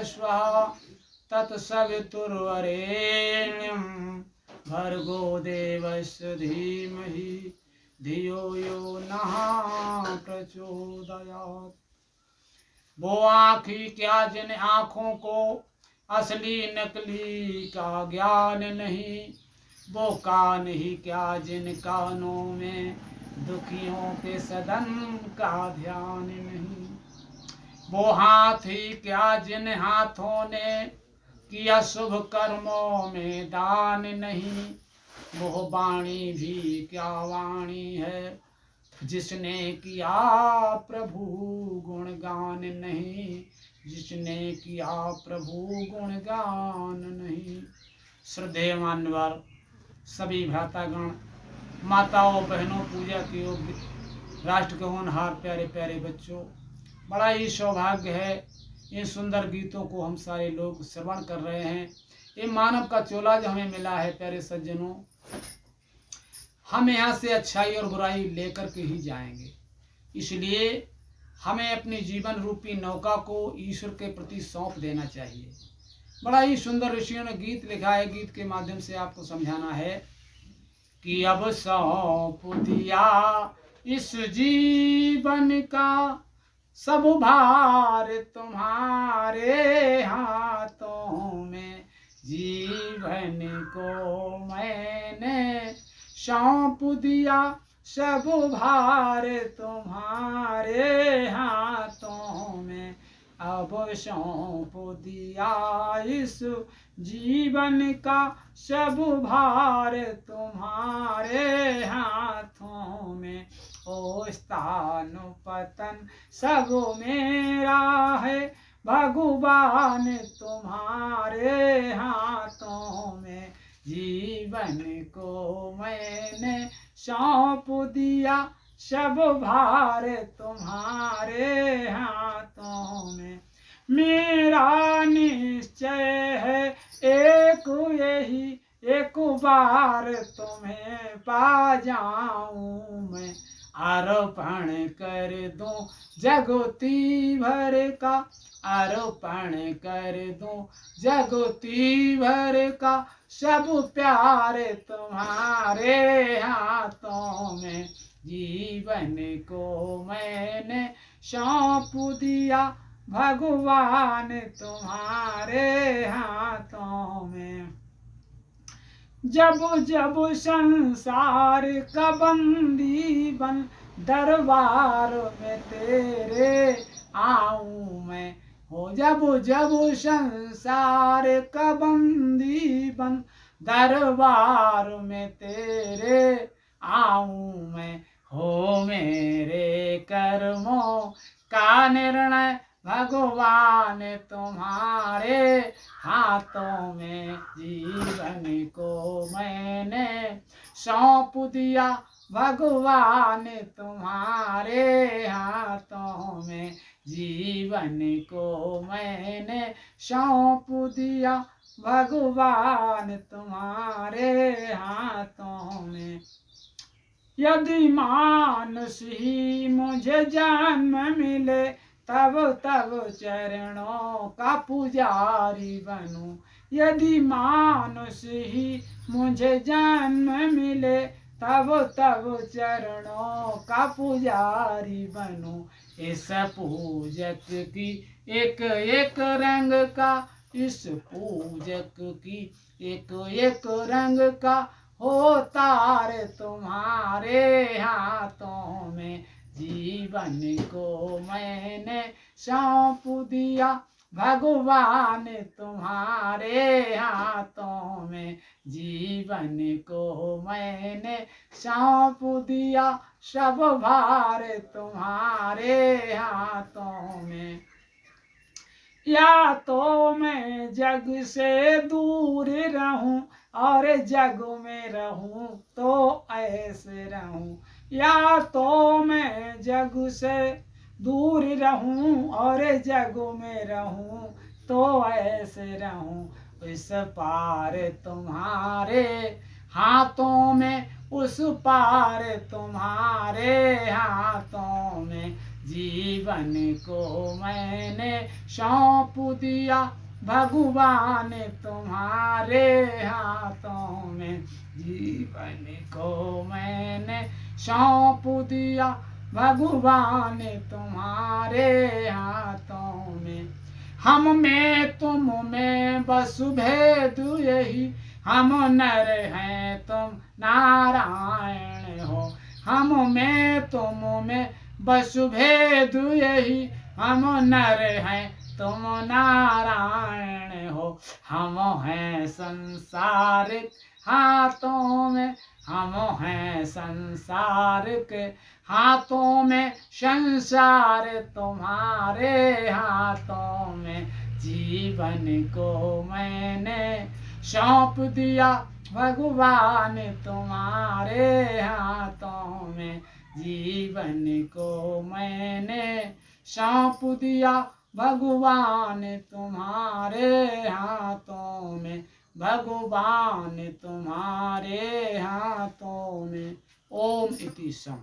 स्वाहा तत्सवितुर्वरेण्यं भर्गो देवस्य धीमहि धियो यो नः प्रचोदयात्। वो आँखी क्या जिन आँखों को असली नकली का ज्ञान नहीं, वो कान ही क्या जिन कानों में दुखियों के सदन का ध्यान नहीं, वो हाथ ही क्या जिन हाथों ने किया शुभ कर्मों में दान नहीं, वो वाणी भी क्या वाणी है जिसने किया प्रभु गुणगान नहीं, जिसने किया प्रभु गुणगान नहीं। श्रद्धेय मान्यवर सभी भ्रातागण, माताओं बहनों, पूजा के योग्य राष्ट्र के होनहार प्यारे प्यारे बच्चों, बड़ा ही सौभाग्य है इन सुंदर गीतों को हम सारे लोग श्रवण कर रहे हैं। ये मानव का चोला जो हमें मिला है प्यारे सज्जनों, हम यहाँ से अच्छाई और बुराई लेकर के ही जाएंगे, इसलिए हमें अपनी जीवन रूपी नौका को ईश्वर के प्रति सौंप देना चाहिए। बड़ा ही सुंदर ऋषियों ने गीत लिखा है, गीत के माध्यम से आपको समझाना है कि अब सौंप दिया इस जीवन का सब भार तुम्हारे हाथों में, जीवन को मैंने सौंप दिया सब भार तुम्हारे हाथों में, अब सौंप दिया इस जीवन का सब भार तुम्हारे हाथों में, ओ स्थान पतन सब मेरा है भगवान तुम्हारे हाथों में, जीवन को मैंने सौंप दिया सब भार तुम्हारे हाथों में, मेरा निश्चय है एक यही एक बार तुम्हें पा जाऊं मैं, अर्पण कर दूं जगती भर का, अर्पण कर दूं जगती भर का सब प्यार तुम्हारे हाथों में, जीवन को मैंने सौंप दिया भगवान तुम्हारे हाथों में, जब जब संसार का बंदी बन दरबार में तेरे आऊं मैं, हो जब जब संसार का बंदी बन दरबार में तेरे आऊं मैं, हो मेरे कर्मों का निर्णय भगवान तुम्हारे हाथों में, जीवन को मैंने सौंप दिया भगवान तुम्हारे हाथों में, जीवन को मैंने सौंप दिया भगवान तुम्हारे हाथों में, यदि मानुष ही मुझे जन्म मिले तब तब चरणों का पुजारी बनूं, यदि मानुष ही मुझे जन्म मिले तब तब चरणों का पुजारी बनूं, इस पूजक की एक एक रंग का, इस पूजक की एक एक रंग का हो तार तुम्हारे हाथों में, जीवन को मैंने सौंप दिया भगवान तुम्हारे हाथों में, जीवन को मैंने सौंप दिया सब भार तुम्हारे हाथों में, या तो मैं जग से दूर रहूं और जग में रहूं तो ऐसे रहूं, या तो मैं जग से दूर रहूं और जग में रहूं तो ऐसे रहूं, इस पार तुम्हारे हाथों में, उस पार तुम्हारे हाथों में, जीवन को मैंने सौंप दिया भगवान तुम्हारे हाथों में। जीवन को मैंने सौंप दिया भगवान तुम्हारे हाथों में। हम में तुम में बस भेद यही, हम नर हैं तुम नारायण हो। हम में तुम में बस भेद यही, हम नर हैं तुम नारायण हो। हम हैं संसारिक हाथों में, हम हैं संसार के हाथों में, संसार तुम्हारे हाथों में। जीवन को मैंने सौंप दिया भगवान तुम्हारे हाथों में। जीवन को मैंने सौंप दिया भगवान तुम्हारे हाथों में। भगवान तुम्हारे हाथों में। ओम इति सम।